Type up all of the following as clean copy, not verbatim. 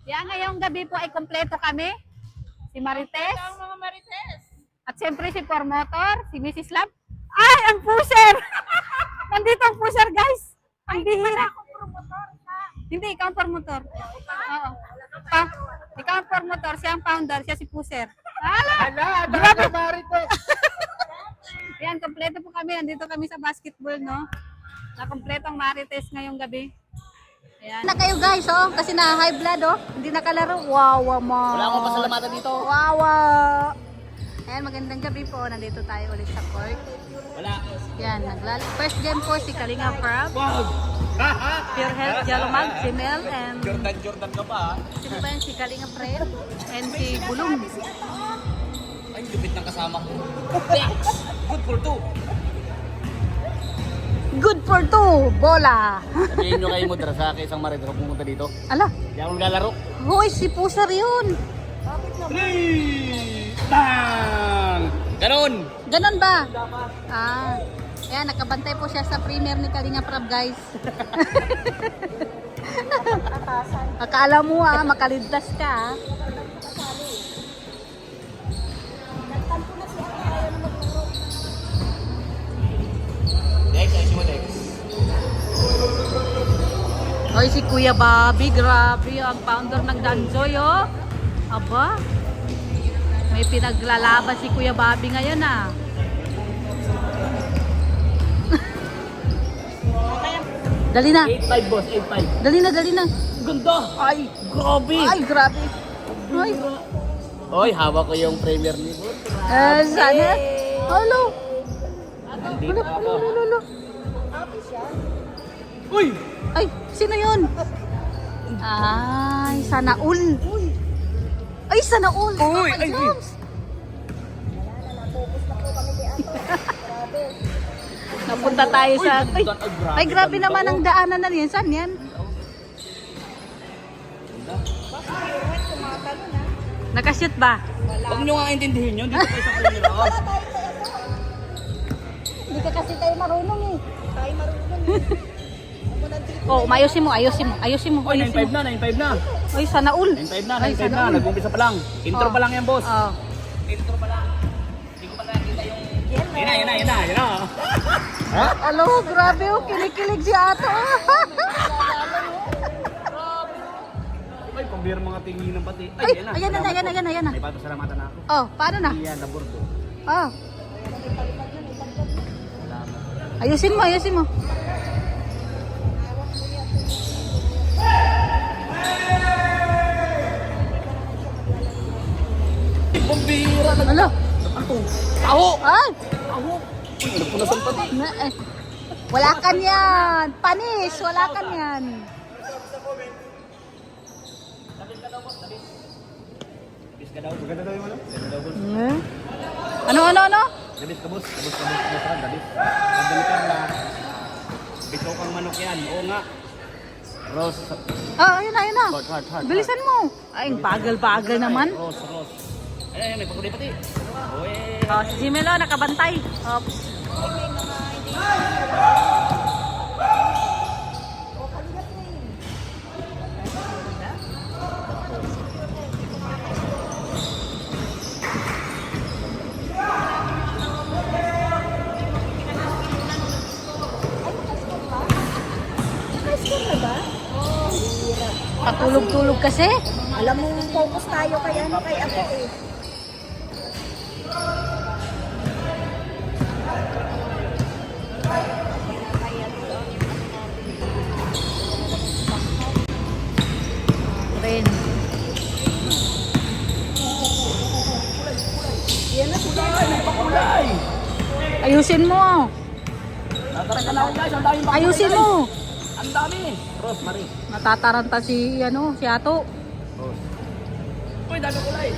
Yan, ngayong gabi po ay kompleto kami. Si Marites. Ang mga Marites. At siyempre si Promotor, si Mrs. Lab. Ay, ang pusher! Nandito ang pusher, guys. Ang bihira. Hindi, ikaw ang promotor. Oo. Ikaw ang promotor, siya ang founder, siya si pusher. Ala, grabe Marites. Yan, kompleto po kami. Nandito kami sa basketball, no? Na-kompleto ang Marites ngayong gabi. Ayan. Na kayo guys, oh, kasi na high blood, oh. Hindi nakalaro. Wow, mo. Wala akong pasalamatan dito. Wow. Ayan, magandang gabi po. Nandito tayo ulit sa court. Wala. Yan, first game po si Kalinga Prab, Wow. Pure Health Jalomag, si Mel, and Jordan ka pa. sino ba yan? Si Kalinga Fred, and si Bulong. Ay, lupit ng kasama ko. Thanks. Good for two. Good for two, bola. Sabihin nyo kayo mo sa isang Marites kung pumunta dito. Ala, Hindi ako naglalaro. hoy, si Pusar yun. 3! Bang! Ganon! Ganon ba? Ah, ayan, nakabantay po siya sa premier ni Kalinga Prab, guys. Akala mo makaligtas ka. Dex, ayos mo Dex. Hoy, si Kuya Bobby, grabe ang founder ng Danjoy, oh. Aba, may pinaglalaban si Kuya Bobby ngayon, ah. Dali na, 8-5 boss, 8-5. dali na, dali na. Ganda! Ay, grabe! Ay, grabe. Ay, Hoy, hawak ko yung premier ni Boss. sana. Hello. Nandito ako. Hello. Uy! Ay, sino yun? Ay, sana all. Ay, sana all. Uy, Papa ay, Jones. Napunta tayo sa... Ay, grabe naman ang daanan na yan. Saan yan? Nakashoot ba? Huwag nyo nga intindihin yun. Dito kayo sa premier. Oh. Hindi ka kasi tayo marunong eh. Tayo marunong eh. Oh, ayusin mo. Ayusin mo. Oy, 9-5 na, 9-5 na. Ay, sana all. 9-5 na, Ay, 9-5 sana na. all. Nag-umpisa pa lang. Intro Oh. pa lang yan, boss. Oh. Intro pa lang. Hindi ko pa nakikita yung... Yan na. Ha? Alo, grabe oh. Kinikilig si Ato. Ay, pambira mga tingin ng pati. Ay, ayan na. May papasalamatan na ako. Oh, paano na? Iyan, na bordo. Oh, Salamat. ayusin mo. Pambira! Alo. Ako! Taho! Ay, Taho! Uy, nagpunasan pati. wala ka niyan. Panis, wala ka niyan. Dabis ka daw. Maganda daw yung ano? Maganda daw, boss. Ano? Dabis ka, boss. Dabis. Dabis. Pagdalikan na. Bitaw kang manok yan. Oo nga. Rose. Oh, ayun na. Hard. Bilisan mo. Ay, ang bagal naman. Rose. Ay, may pakulay pati. Uy. Oh, si Jimelo, nakabantay. Oh. Patulog-tulog kasi. Alam mo, focus tayo kay ano kay ako eh. Ren. Yan na sila. May pakulay. Ayusin mo. Tatarakan na ako, guys. Ang daming pakulay. Ayusin mo. Ang dami. Rose, Marie. Natataranta si Ato. Rose. Uy, dami kulay.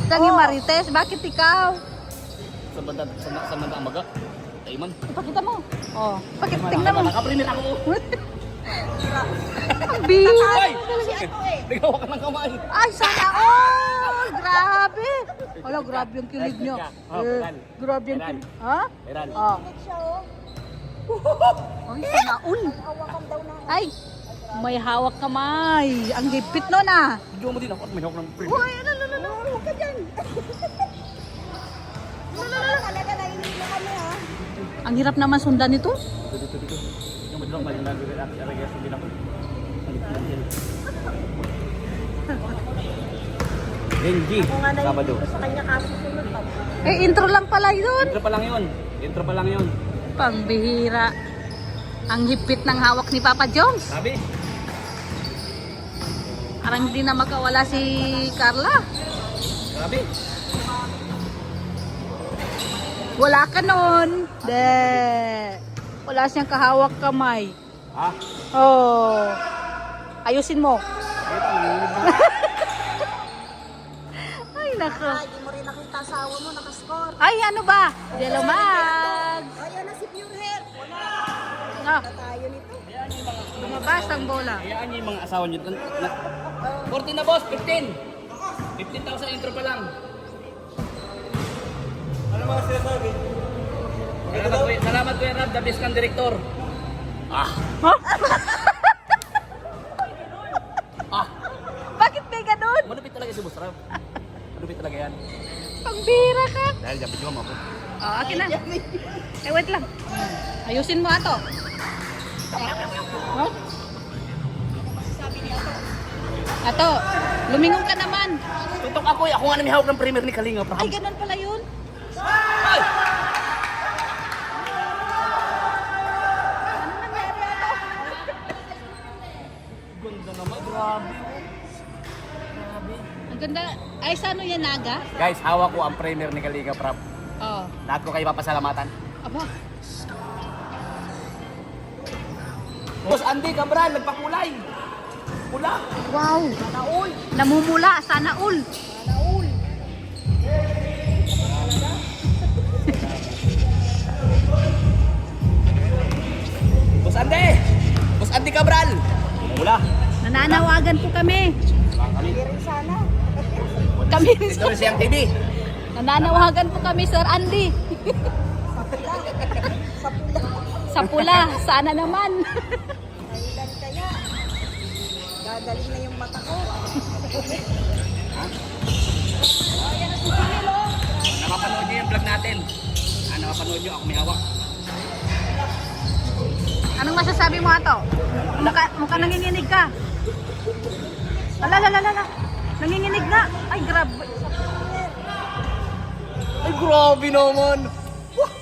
Tangi Marites, bakit ikaw? Sa banda ang maga. Taiman. Ipakita mo. Oh, bakit tingnan mo? Nakaprimin ako. Ang bilis. Ay! Nagawa ka ng kamay. Ay, sana all! Grabe! Wala, grabe yung kilig niyo. Oh, viral. Grabe yung Viral. kilig. Ha? Meral. Oh. Siya oh. Ay, sana all! Hawakan daw na. Ay, May hawak kamay. Ang hipit no na. Video mo din ako at may hawak ng frame. Uy, ano. Huwag ka dyan. Talaga nainig na kami ha. Ang hirap naman sundan ito. Dito. Yung madlang balik na reaction din ako. Benji, Sabado. Sa kanya kasusunod pa. Eh, intro lang pala yun. Intro pa lang yun. Pangbihira. Ang hipit ng hawak ni Papa Jones. Sabi? Parang hindi na makawala si Carla. Sabi? Wala ka nun. Wala siyang kahawak kamay. Ha? Oh. Ayusin mo. Ito, nanginig na. Ay, nako. Hindi mo rin nakita asawa mo nakascore. Ay, ano ba? Yellow mag. Ayan na si Pure Hair. Wala. Ah, Na tayo nito. lumabas ang bola. Hayaan niyo yung mga asawa niyo. 14 na boss, 15. 15,000 intro pa lang. Ano mga sinasabi? Salamat Kuya Rab, the best kang director. Ah. Ah. Bakit may ganun? Malupit talaga si Boss Rab. Malupit talaga yan. Pangbira ka. Dahil dyan, video mo ako. Oh, akin na. Eh, wait lang. Ayusin mo ato. Huh? Ato, lumingon ka naman. Tutok ako eh. Ako nga na may hawak ng premier ni Kalinga. Ay, ganun pala yun. Ay! Ganda naman, grabe. Ang ganda. Ay, sa ano yan, Naga? Guys, hawak ko ang premier ni Kalinga Prab. Oh. Lahat ko kayo papasalamatan. Aba. Boss Andy Cabral, nagpakulay. Pula. Wow. Naul. Namumula. Sana all. Naul. Boss Andy! Boss Andy Cabral! Pula. Nananawagan po kami. Kami. Hindi rin sana. Kami rin Ito rin siyang TV. Nananawagan po kami, Sir Andy. Sa pula. Sa pula. Sana naman. Kailan kaya? Gagaling na yung mata ko. Napapanood niyo yung vlog natin. Napapanood niyo, ako may hawak. Anong masasabi mo ato? Mukha nanginginig ka. Ala. Nanginginig na. Ay, grabe. Ay, grabe naman.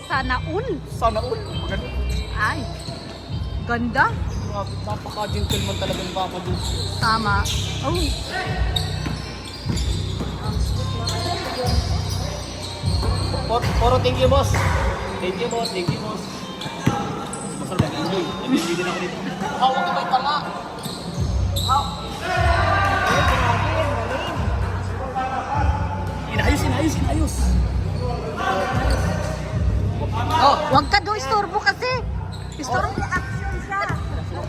Sana all. Sana all. Maganda. Ay. Ganda. Grabe, napaka-gentleman talaga ng Papa Diyos. Tama. Oh. Poro, thank you, boss. Thank you, boss. Thank you, boss. Masal, nag-enjoy. Nag-enjoy din ako dito. Hawak ka ba yung tanga? Inayos. Oh, wag ka doon istorbo kasi. Istorbo. May action siya.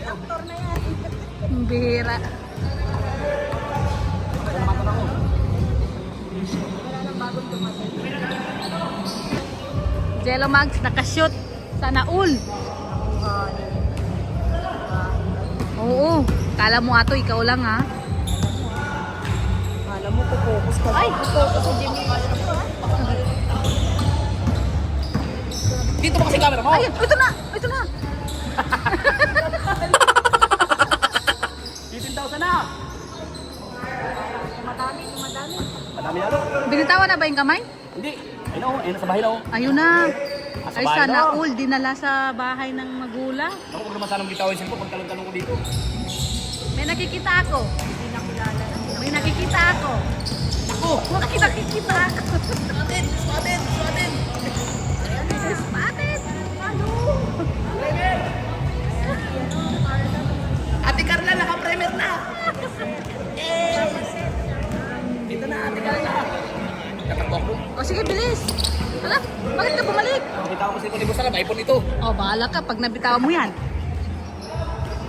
Actor na yan. Ang bihira. Jello Mags, nakashoot. Sana all. Oo. Kala mo ato, ikaw lang ha. Alam mo, kupokus ka. Ay! Kupokus si Jimmy. Dito ba kasi camera mo? Ay, ito na! Ito na! 18,000 na. Madami. Madami na. Binitawan na ba yung kamay? Hindi. Ayun ako. Ayun, nasa bahay na ako. Ayun na. Nasa Ay, bahay sana na. all. Dinala sa bahay ng magulang. Ako, huwag naman sanang bitawin siya po pag talong-talong ko dito. May nakikita ako. May nakikita ako. Ako! May nakikita ako. Spotted! Spotted! Ano? Ate Carla, naka-premier na! Dito na, Ate Carla! Nakatok ko. O sige, bilis. Hala, bakit ka bumalik? Nakita ko kasi ito ni Boss Alam, iPhone ito. O, bahala ka pag nabitawan mo yan.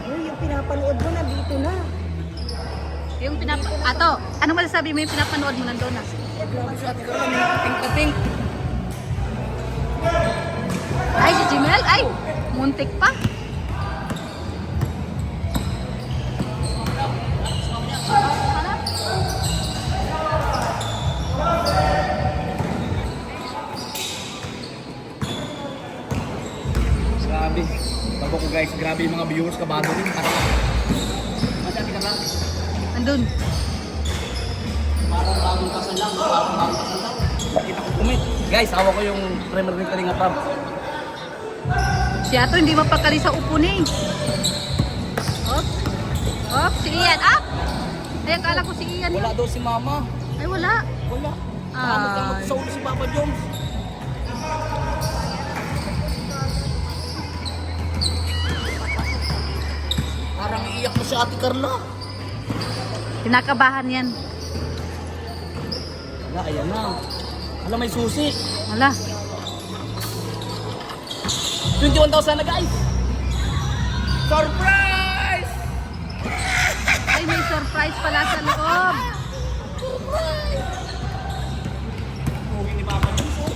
Uy, yung pinapanood mo na dito na. Yung Ato, anong masasabi mo yung pinapanood mo nandun na? Grabe si Ate Carla, may pink na pink. Ay, si Jimel, ay, muntik pa. Grabe yung mga viewers, kabado rin. Masyati ka lang. Andun. Parang bagong kasal lang. Parang bagong kasal lang. Nakita ko comment. Guys, hawa ko yung primer ng Kalinga Prab. Si Ato hindi mapakali sa upo ni. Op. Op, si Ian. Up! Ay, akala ko si Ian. Wala daw si Mama. Ay, wala. Wala. Nakamot ka sa ulo si Papa Jones. Parang iiyak mo si Ate Carla. Kinakabahan yan. Wala, ayan na. Wala, may susi. Wala. 21,000 na guys! Surprise! Ay, may surprise pala sa loob. Huwag ni Papa Jones, oh.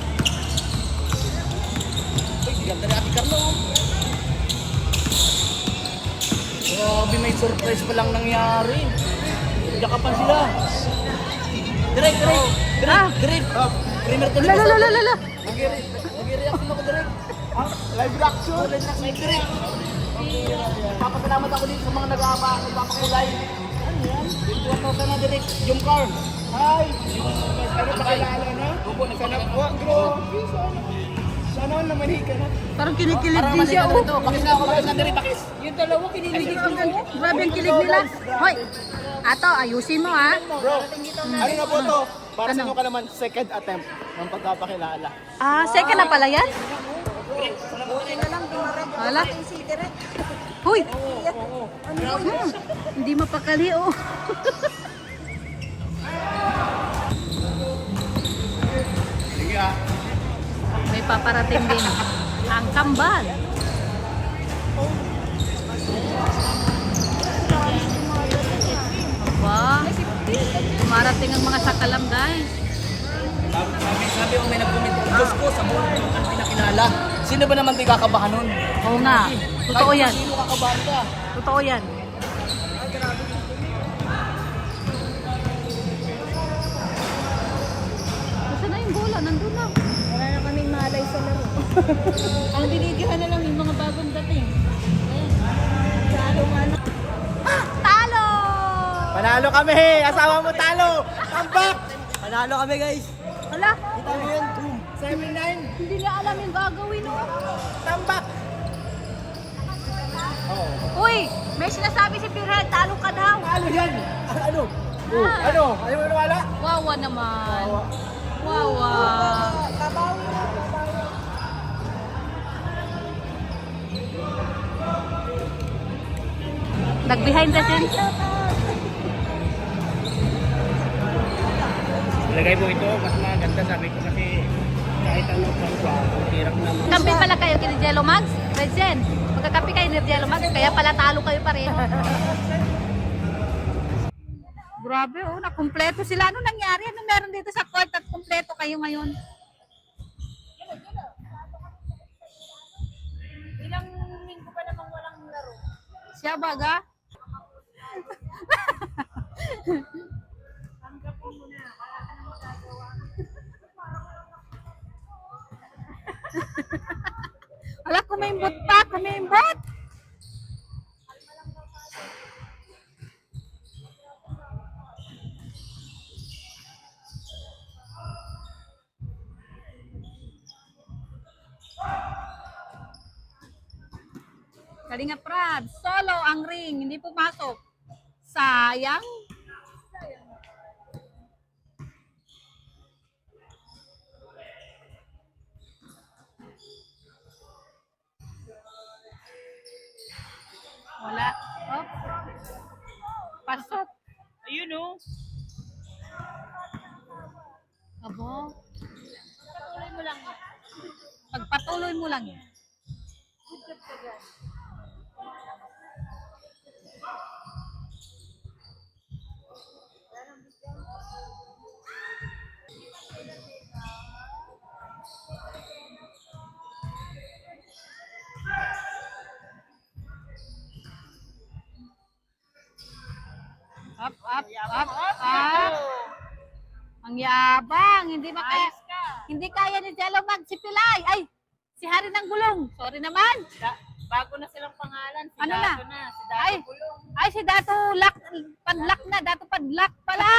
Uy, ganda ni Ate Carla, oh. Grabe, may surprise pa lang nangyari. Yakapan sila. Direk. Ah. Primer ko Lala, lala, lala. Nag-reaction ako direk. Live reaction. Live direct. Papasalamat ako dito sa mga nagpapakulay. Ano yan? Yung 2,000 na direct. Yung car. Hi! Ano pa kailangan na? Opo, nagsanap ko. Ang grabe. Sana naman ka na. Parang kinikilig din siya. Oh. Bakis na ako. Bakis na direct. Bakis. Yung dalawa kinilig ko. Grabe ang kilig nila. Hoy, Ato, ayusin mo ha. Bro, ano na po to? Para sa inyo ka naman, second attempt ng pagpapakilala. Ah, second na pala yan? Wala. Hoy! Hindi mapakali oh. Sige ah. May paparating din. Ang kambal. Aba, dumarating ang mga sakalam guys. Sabi mo may nag-comment. Diyos ko, sa buhay ko ang pinakilala. Sino ba naman di kakabahan nun? Oo nga, totoo Kahit yan. Sino kakabahan ka? Totoo yan. Nasaan na yung bola? Nandun na. Wala na kaming malay sa laro. Ang binidyohan na lang yung mga bagong dating. Talo! Panalo kami! Asawa mo talo! Tambak! Panalo kami guys! Hala, Kita mo yun? Boom! 7-9! hindi niya alam yung gagawin oh. Tambak! Uy, may sinasabi si Pirel, talo ka daw. Ano yan? Ano? Ah. Ano? Ayaw mo nawala? Wawa naman. Wawa. Nag-behind the scenes. Ilagay mo ito, mas maganda sabi ko kasi kahit ano pang kwa, hirap na. Kampi pala kayo kini Jello Mags? Redzen, magkakapi kayo ni Jello Mags, kaya pala talo kayo pareho. Grabe oh, nakumpleto sila. Ano nangyari? Ano meron dito sa court at kumpleto kayo ngayon? Ilang linggo pa namang walang laro. Siya baga? Wala, kumimbot pa, kumimbot! Kalinga Prad, solo ang ring, hindi pumasok. Sayang. Wala. Oh. Pasok. Ayun oh. Abo. Patuloy mo lang. Pagpatuloy mo lang yan. Up, up, up, up. Ang yabang, hindi kaya ni Jello Mag si Pilay. Ay, si Hari ng Gulong. Sorry naman. Bago na silang pangalan. Si Ano Dato na? na. Si Ay. Dato Bulong. Ay, si Dato Padlak na. Dato Padlak pala.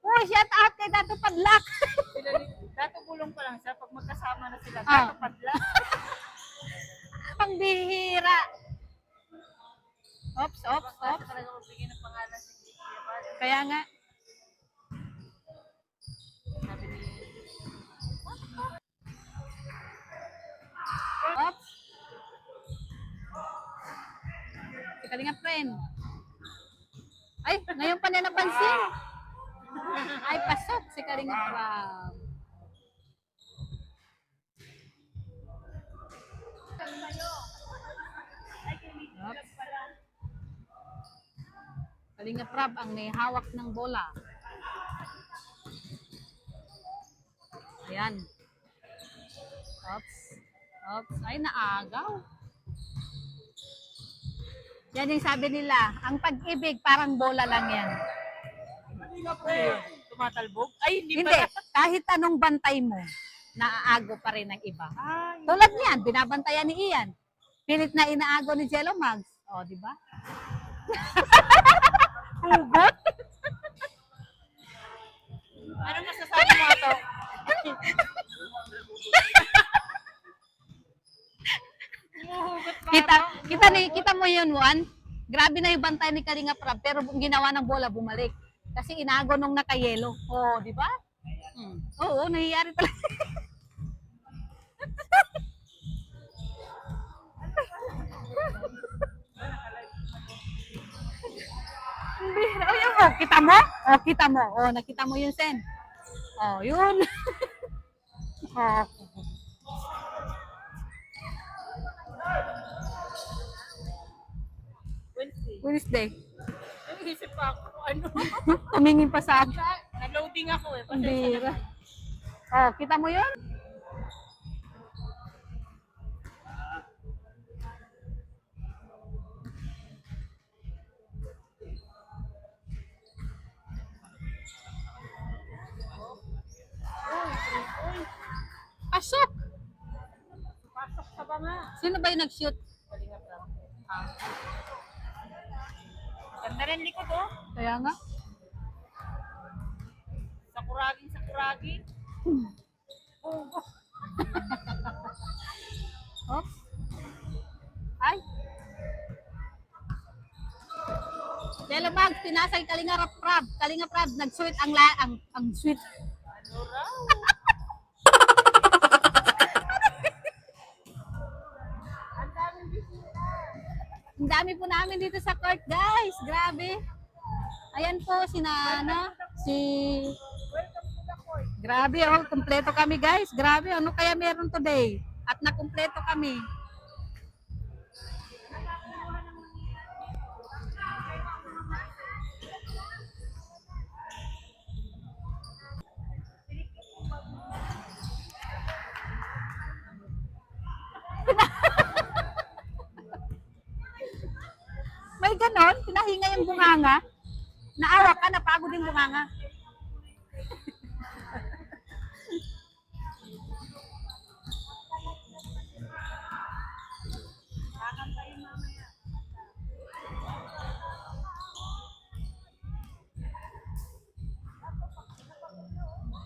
Uy, shout out kay Dato Padlak. Sila ni Dato Bulong pa lang siya. Pag magkasama na sila, Ah. Dato Padla. Ang bihira. Ops. Bakit talaga magbigay ng pangalan si Kuya Bal? Kaya nga. Sabi ni... Ops. Si Kalinga friend. Ay, ngayon pa na napansin. Ay, pasok si Kalinga Prab. Oops. Kalinga Prab ang may hawak ng bola. Ayan. Oops. Ay, naagaw. Yan yung sabi nila, ang pag-ibig parang bola lang yan. Tumatalbog? Ay, hindi Hindi, pala. kahit anong bantay mo, naaago pa rin ng iba. Ay, Tulad niyan, binabantayan ni Ian. Pilit na inaago ni Jello Mags. O, di ba? Hugot? ano masasabi mo ito? Kita mo yun, Juan? Grabe na yung bantay ni Kalinga Prab, pero ginawa ng bola, bumalik. Kasi inago nung nakayelo. O, di ba? Oo, nangyayari talaga. Oh, kita mo? Oh, kita mo. Oh, nakita mo yun, Sen. Oh, yun. Oh. Wednesday. Naisip pa ako. Ano? Tumingin pa sa akin. Nag-loading ako eh. Ang Pasensya bira. na. Oh, kita mo yun? Pasok! Pasok sa banga. Sino ba yung nag-shoot? Ganda rin likod oh. Kaya nga. Sakuraging. Bungo. Oops. Ay. Jello Mags, pinasay Kalinga Prab. Kalinga Prab, nag-sweet ang sweet. Ano raw? Ang daming bisita. Ang dami po namin dito sa court, guys. Grabe. Ayan po, si Welcome to the court. Grabe, oh, kumpleto kami, guys. Grabe, ano kaya meron today? At nakumpleto kami. May ganon, pinahinga yung bunganga. Naawa ka, napagod yung bunganga.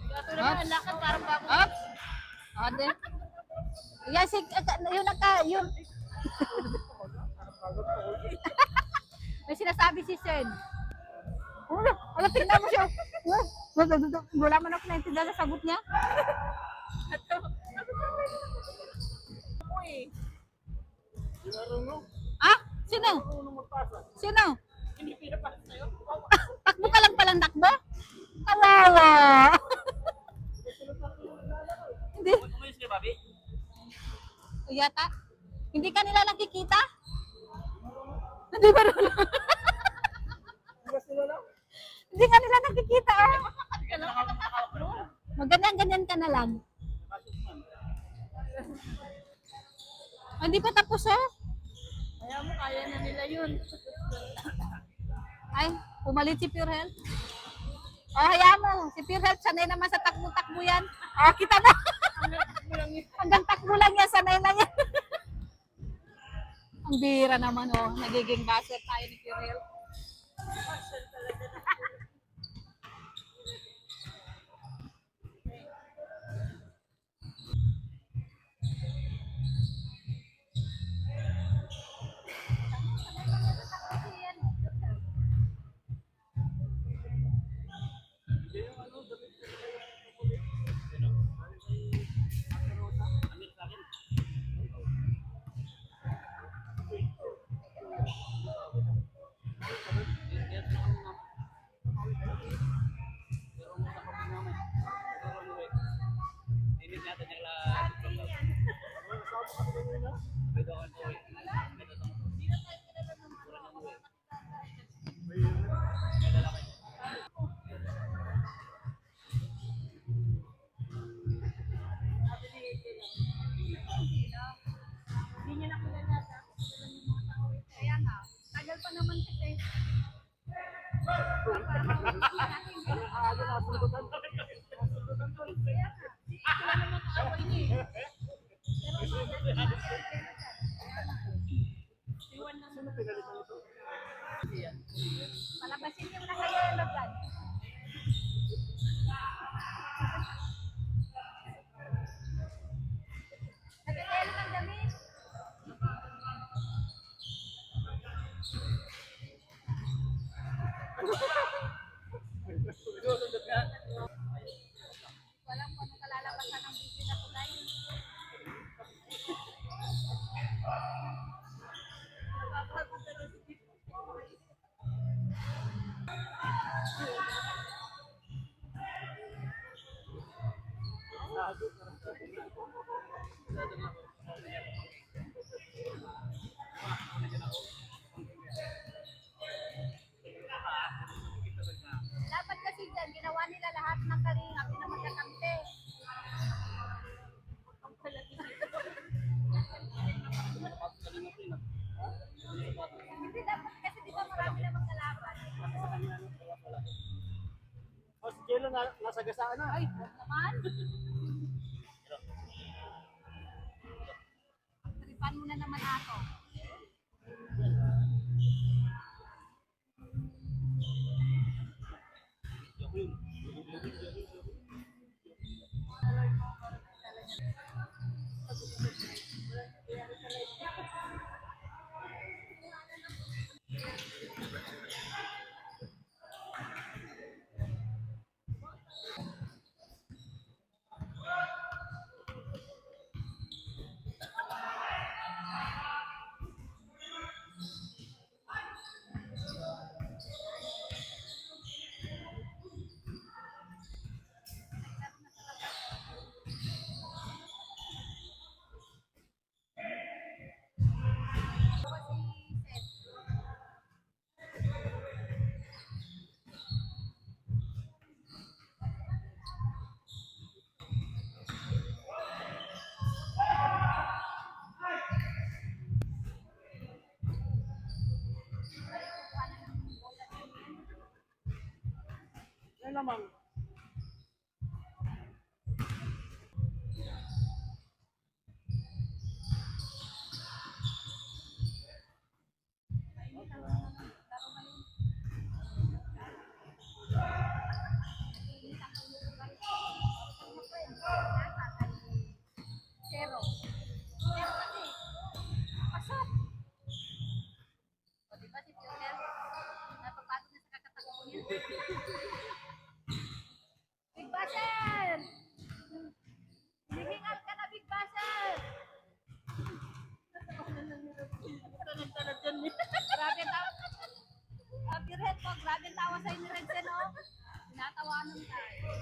Ito naman ang lakad parang bago. Oops. Ode. Yan si yun. May sinasabi si Sen. Wala, tingnan mo siya. Wala man ako naintindihan sa sagot niya. Uy, Ah? Sino? Sino? hindi pinapasok sa'yo. Takbo ka lang palang takbo? Kawawa. Hindi. Umayos ka, Bobby? Yata. Hindi ka nila nakikita? Hindi ba rin? Hindi ka nila nakikita, oh. Magganyan-ganyan ka na lang. Ah, hindi pa tapos, oh. Kaya mo, kaya na nila yun. Ay, pumalit si Pure Health. Oh, hayaan mo. Si Pure Health, sanay naman sa takbo-takbo yan. Oh, kita mo. Hanggang takbo lang yan, sanay na yan. Ang bihira naman, oh. Nagiging baser tayo ni Kirel. Kaya nga, tagal pa naman kasi. Palabasin niyo na kayo yung lagyan. Nagkakailan ang damit? Walang kung anong kalalabasan ng video na kulay. Dapat kasi dyan, ginawa nila lahat ng kalinga, pinamagkakamte. Hindi dapat kasi di ba marami namang kalaban. Oh, si Jello nasa gasaan na. Ay, huwag naman. Tripan mo na naman ako. Yan naman. Zero. Zero kasi. Pasok. O diba si Fiona? Napapagod na sa kakatakbo niya. Big Basel! Hihingal ka na, Big Basel! Grabe tawa. Pirhet po, grabe tawa sa inyo, Redsen, oh. Tinatawanan tayo.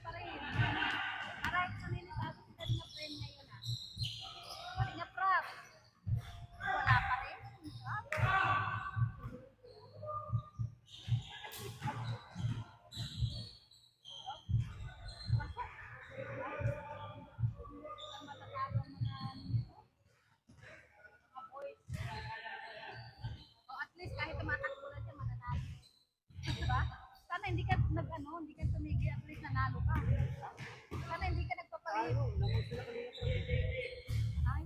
Pa rin. Aray, kanina bago kita rin na-friend ngayon, ah. Wala nga, prop. Wala pa rin. hindi ka tumigil, at least nanalo ka. Sana hindi ka nagpapalit. Ay.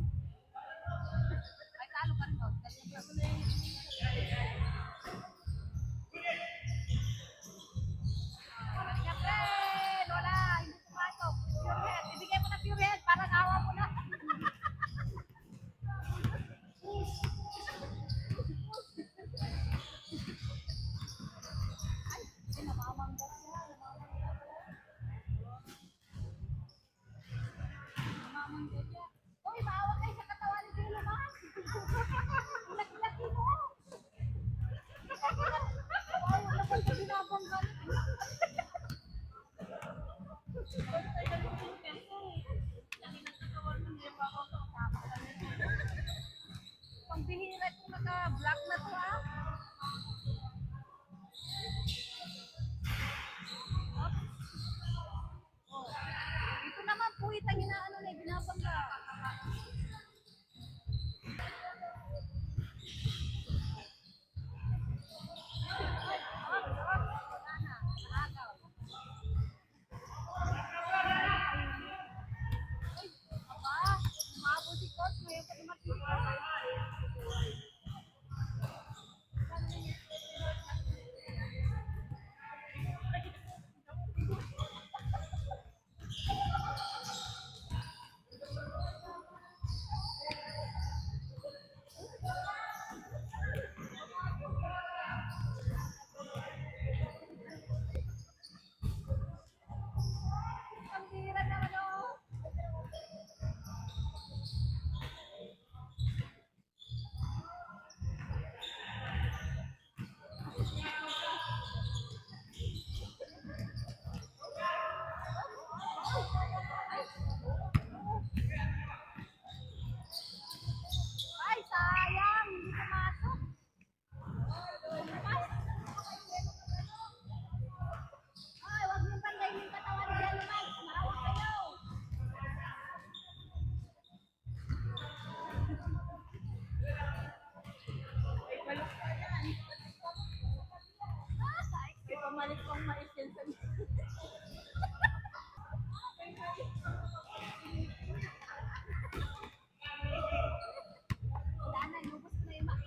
Ay, talo ka rin, oh. Siyempre, Lola, hindi pumasok. Pure head. Ibigay mo na pure head para nawa mo na. Ay, namamangga siya. Namamangga siya. Uy, maawa kayo sa katawan ni Tilo, ma. Ang laki-laki mo. Ay, wala pa siya binabangga. Pambihira itong naka-black na to, ah. Oh. Ito naman po itang inaano na binabangga. Aba, umabo si Coach, ngayon pa dumating. Ang bihira naman, oh. Ay, sayang, hindi pumasok. Ay, wag niyong pandayin yung katawan ni Jello Max. Maawa kayo. Pamalit pang mais yan sa wala na, inubos ko na yung mais.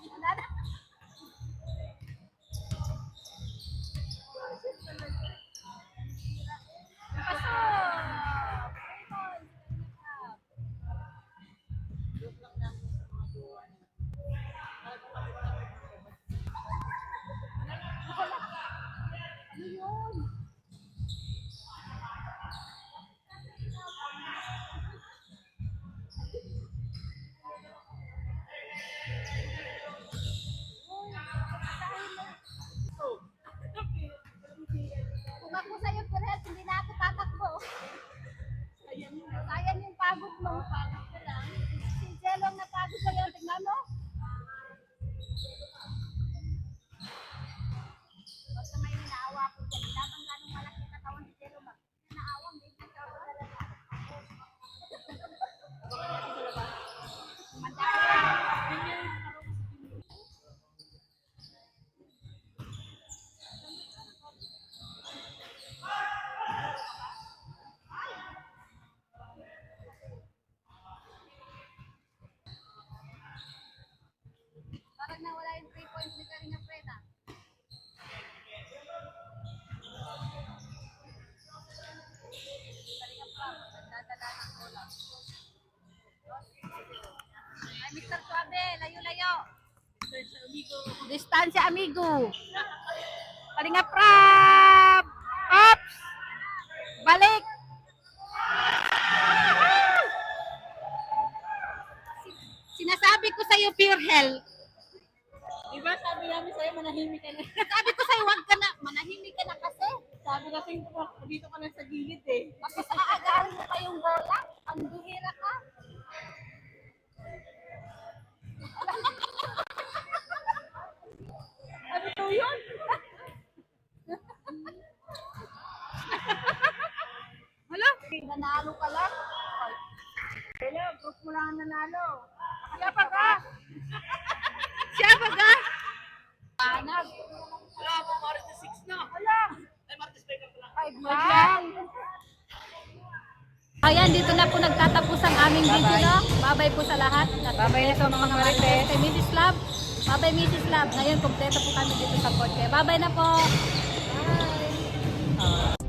Wala na. Pasok! Ano yun? Kung ako sa'yo, Perez, hindi na ako tatakbo. Sayang yung pagod mo. Si Jello ang napagod sa'yo. Tingnan mo. Basta may naawa ko dyan. Labang ganong malaki katawan si Jello. Naawa, hindi na katawan talaga. Parang nawala yung 3 points ni Karina Preda. Karina pa, nagdadala ng bola. Ay, Mr. Suabe, layo-layo. Distansya, amigo. Karina Prab! Ops! Balik! Sinasabi ko sa'yo, pure hell. Diba sabi namin sa'yo, manahimik ka na. Sabi ko sa'yo, wag ka na. Manahimik ka na kasi. Sabi kasi dito ka lang sa gilid eh. Tapos aagarin mo pa yung bola. Ang bihira ka. Ano to yun? Hala? Nanalo ka lang? Hello, group mo lang ang nanalo. Siya pa ka? Siya pa ka? Panag. Wala po, 46 Ayan, dito na po nagtatapos ang aming video, no? Babay po sa lahat. Babay na sa mga marites. Kay Mrs. Love. Babay, Mrs. Love. Ngayon, kompleto po kami dito sa Fort Kaya. Babay na po. Bye.